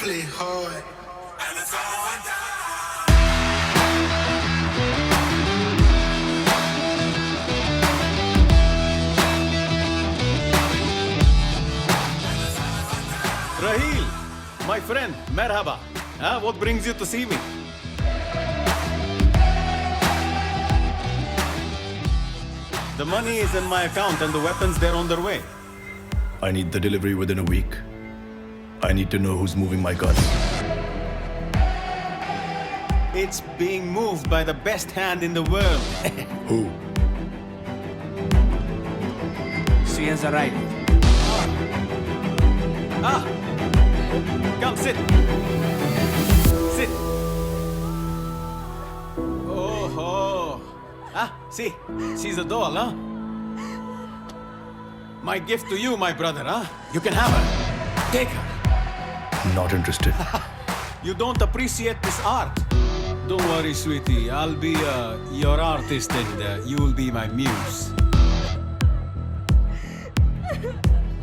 play hard. And it's all done. Raheel, my friend, merhaba. What brings you to see me? The money is in my account and the weapons, they're on their way. I need the delivery within a week. I need to know who's moving my guns. It's being moved by the best hand in the world. Who? She has arrived. Come, sit. Sit. Oh. See, she's a doll, huh? My gift to you, my brother, huh? You can have her. Take her. Not interested. You don't appreciate this art. Don't worry, sweetie. I'll be your artist and you will be my muse.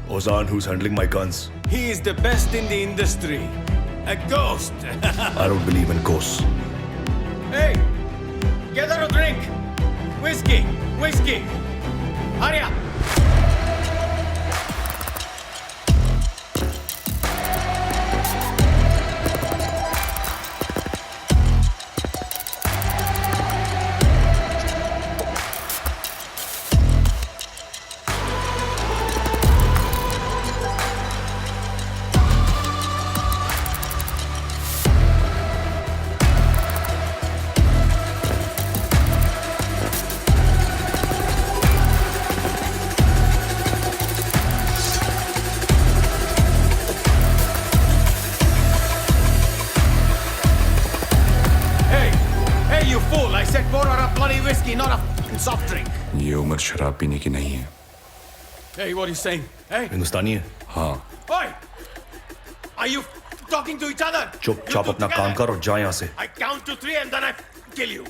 Ozan, who's handling my guns? He is the best in the industry. A ghost. I don't believe in ghosts. Hey, get her a drink. Whiskey. Hurry up. Hey, you fool! I said pour her a bloody whiskey, not a f***ing soft drink. ये उम्र शराब पीने की नहीं है. Hey, what are you saying? Hey, हिंदुस्तानी है. हाँ. oi! Are you talking to each other? चुपचाप You two अपना together? काम कर और जा यहाँ से. I count to 3 and then I kill you.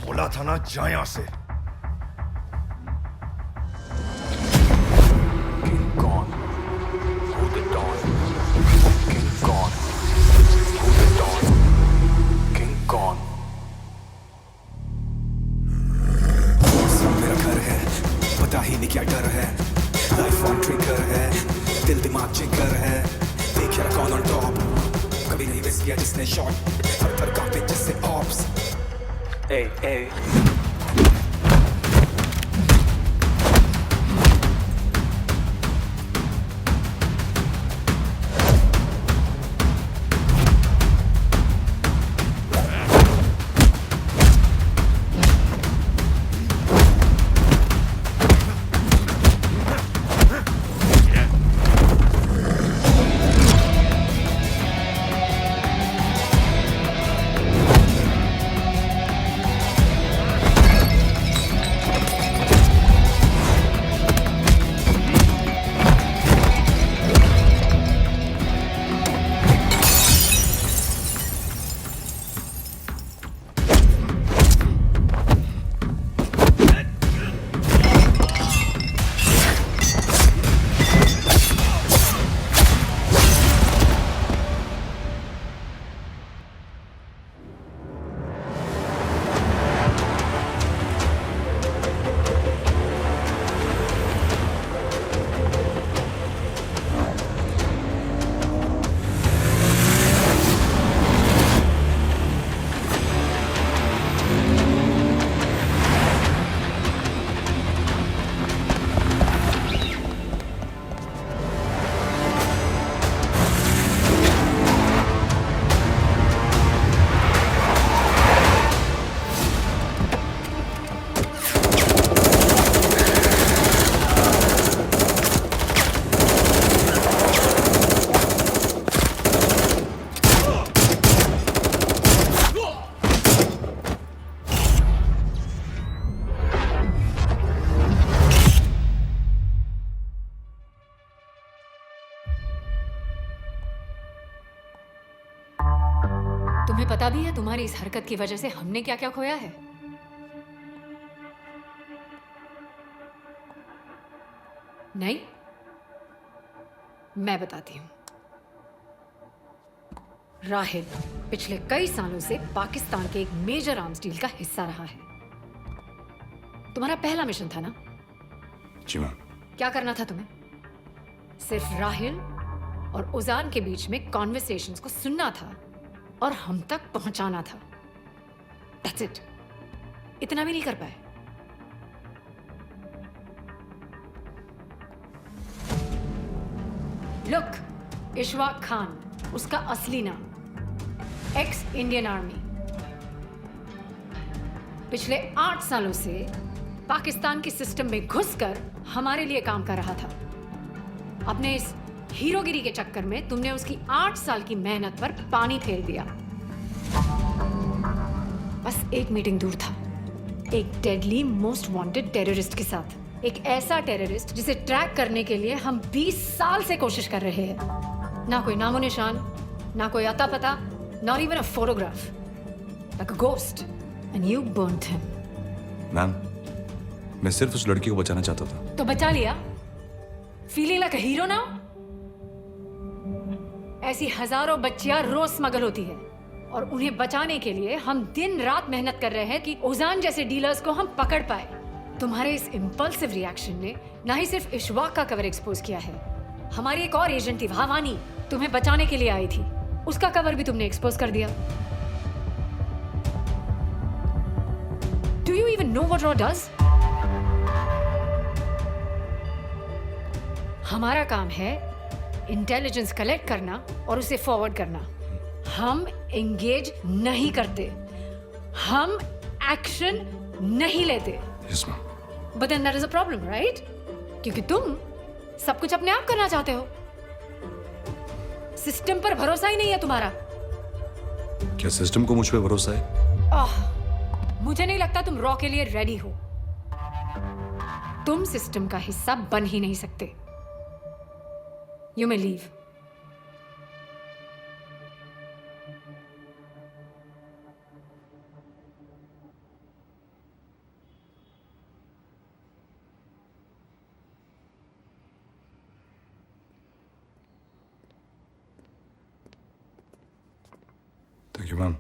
बोला था ना, जा यहाँ से. King gone. Who the dawn? King gone. Who the dawn? King gone. मेरा घर है, पता ही नहीं क्या डर है. लाइफ ऑन ट्रिगर है, दिल दिमाग जिगर है. देख यार कौन ऑन टॉप, कभी नहीं मिस किया जिसने शॉट. थर थर कांपे जिससे ऑप्स. Hey. तुम्हें पता भी है तुम्हारी इस हरकत की वजह से हमने क्या क्या खोया है? नहीं, मैं बताती हूं। राहिल पिछले कई सालों से पाकिस्तान के एक मेजर आर्म्स डील का हिस्सा रहा है। तुम्हारा पहला मिशन था ना? जी मैम। क्या करना था तुम्हें? सिर्फ राहिल और उजान के बीच में कॉन्वर्सेशंस को सुनना था और हम तक पहुंचाना था। That's it. इतना भी नहीं कर पाए। लुक, इशवाक खान, उसका असली नाम, एक्स इंडियन आर्मी, पिछले 8 सालों से पाकिस्तान के सिस्टम में घुसकर हमारे लिए काम कर रहा था। अपने इस हीरोगिरी के चक्कर में तुमने उसकी 8 साल की मेहनत पर पानी फेर दिया। बस एक मीटिंग दूर था, एक डेडली मोस्ट वांटेड टेररिस्ट के साथ। एक ऐसा टेररिस्ट जिसे ट्रैक करने के लिए हम 20 साल से कोशिश कर रहे हैं। ना कोई नामो निशान, ना कोई अता पता, not even a photograph, like a ghost, and you burned him. Ma'am, मैं सिर्फ उस लड़की को बचाना चाहता था। तो बचा लिया? Feeling like a hero now? ऐसी हजारों बच्चियां रोज स्मगल होती है और उन्हें बचाने के लिए हम दिन रात मेहनत कर रहे हैं कि उजान जैसे डीलर्स को हम पकड़ पाए। तुम्हारे इस इंपल्सिव रिएक्शन ने ना ही सिर्फ इशवाक का कवर एक्सपोज किया है, हमारी एक और एजेंट थी भावानी, तुम्हें बचाने के लिए आई थी, उसका कवर भी तुमने एक्सपोज कर दिया। Do you even know what raw does? हमारा काम है इंटेलिजेंस कलेक्ट करना और उसे फॉरवर्ड करना। हम एंगेज नहीं करते, हम एक्शन नहीं लेते। Yes ma'am. But then that is a problem, right? क्योंकि तुम सब कुछ अपने आप करना चाहते हो। सिस्टम पर भरोसा ही नहीं है तुम्हारा। क्या सिस्टम को मुझ पे भरोसा है? मुझे नहीं लगता तुम रॉ के लिए रेडी हो। तुम सिस्टम का हिस्सा बन ही नहीं सकते। You may leave. Thank you ma'am.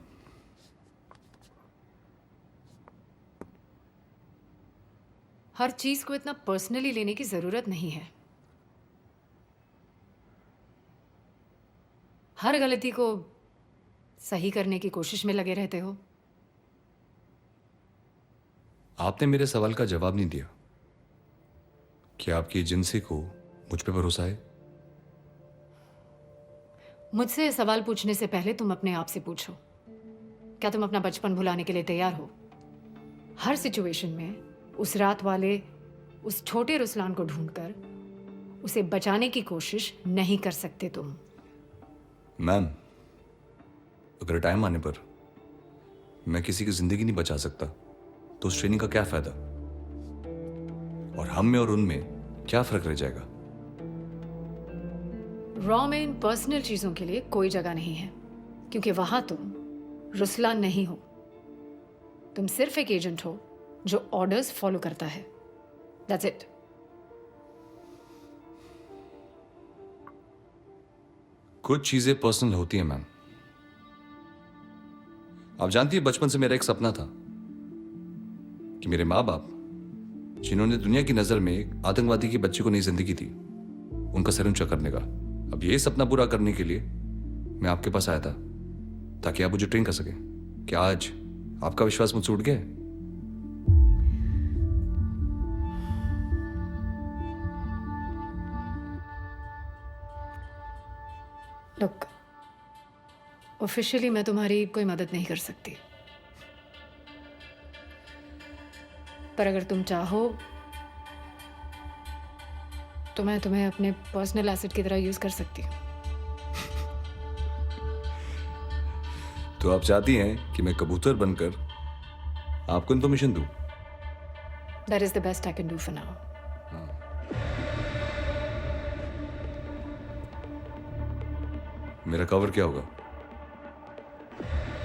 हर चीज को इतना पर्सनली लेने की जरूरत नहीं है। हर गलती को सही करने की कोशिश में लगे रहते हो। आपने मेरे सवाल का जवाब नहीं दिया। क्या आपकी एजेंसी को मुझ पे भरोसा है? मुझसे सवाल पूछने से पहले तुम अपने आप से पूछो, क्या तुम अपना बचपन भुलाने के लिए तैयार हो? हर सिचुएशन में उस रात वाले उस छोटे रुसलान को ढूंढकर उसे बचाने की कोशिश नहीं कर सकते तुम। मैम, अगर टाइम आने पर मैं किसी की जिंदगी नहीं बचा सकता तो उस ट्रेनिंग का क्या फायदा? और हम में और उनमें क्या फर्क रह जाएगा? रॉ में इन पर्सनल चीजों के लिए कोई जगह नहीं है, क्योंकि वहां तुम रुसलान नहीं हो। तुम सिर्फ एक एजेंट हो जो ऑर्डर्स फॉलो करता है। That's it. कुछ चीजें पर्सनल होती हैं मैम। आप जानती है, बचपन से मेरा एक सपना था कि मेरे माँ बाप, जिन्होंने दुनिया की नजर में एक आतंकवादी के बच्चे को नई जिंदगी दी, उनका सर ऊंचा करने का। अब ये सपना पूरा करने के लिए मैं आपके पास आया था ताकि आप मुझे ट्रेन कर सकें। क्या आज आपका विश्वास मुझसे उठ गया है? लुक, ऑफिशियली मैं तुम्हारी कोई मदद नहीं कर सकती, पर अगर तुम चाहो तो मैं तुम्हें अपने पर्सनल एसेट की तरह यूज कर सकती हूँ। तो आप चाहती हैं कि मैं कबूतर बनकर आपको इन्फॉर्मेशन दूं? That is the best I can do for now. मेरा कवर क्या होगा?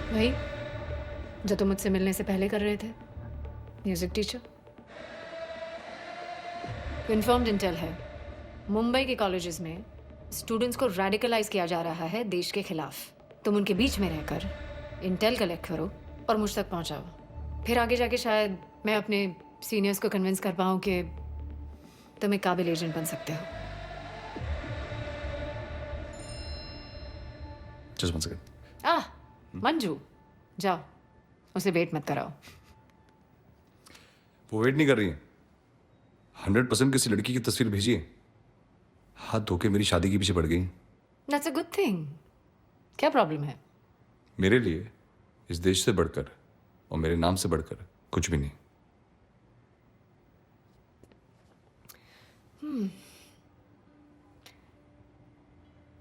वही जो तुम मुझसे मिलने से पहले कर रहे थे, म्यूजिक टीचर। कन्फर्म्ड इंटेल है, मुंबई के कॉलेजेस में स्टूडेंट्स को रेडिकलाइज किया जा रहा है देश के खिलाफ। तुम उनके बीच में रहकर इंटेल कलेक्ट करो और मुझ तक पहुंचाओ। फिर आगे जाके शायद मैं अपने सीनियर्स को कन्विंस कर पाऊँ कि तुम एक काबिल एजेंट बन सकते हो। Just one second. मंजू, जाओ, उसे वेट मत कराओ। वो वेट नहीं कर रही है। 100% किसी लड़की की तस्वीर भेजी है, हाथ धो के मेरी शादी के पीछे पड़ गई। That's a good thing. क्या प्रॉब्लम है? मेरे लिए इस देश से बढ़कर और मेरे नाम से बढ़कर कुछ भी नहीं।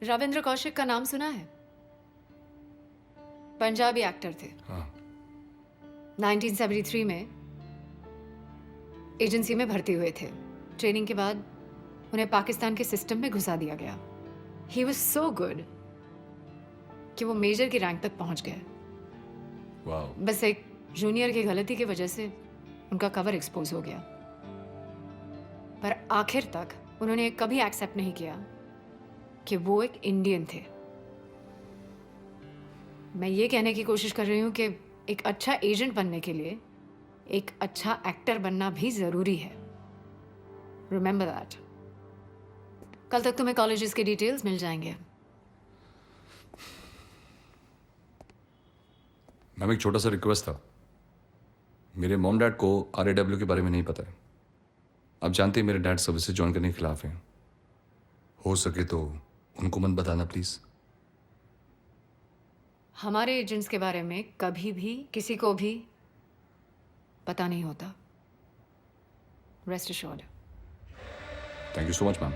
रविंद्र कौशिक का नाम सुना है? पंजाबी एक्टर थे। हाँ। 1973 में एजेंसी में भर्ती हुए थे। ट्रेनिंग के बाद उन्हें पाकिस्तान के सिस्टम में घुसा दिया गया। ही वॉज सो गुड कि वो मेजर की रैंक तक पहुंच गए। वाह। बस एक जूनियर की गलती की वजह से उनका कवर एक्सपोज हो गया, पर आखिर तक उन्होंने कभी एक्सेप्ट नहीं किया कि वो एक इंडियन थे। मैं ये कहने की कोशिश कर रही हूँ कि एक अच्छा एजेंट बनने के लिए एक अच्छा एक्टर बनना भी जरूरी है। Remember that. कल तक तुम्हें कॉलेजेस के डिटेल्स मिल जाएंगे। मैम, एक छोटा सा रिक्वेस्ट था। मेरे मॉम डैड को RAW के बारे में नहीं पता है। आप जानते हैं मेरे डैड सर्विसेज ज्वाइन करने के खिलाफ हैं। हो सके तो उनको मत बताना प्लीज। हमारे एजेंट्स के बारे में कभी भी किसी को भी पता नहीं होता। Rest assured. Thank you so much ma'am.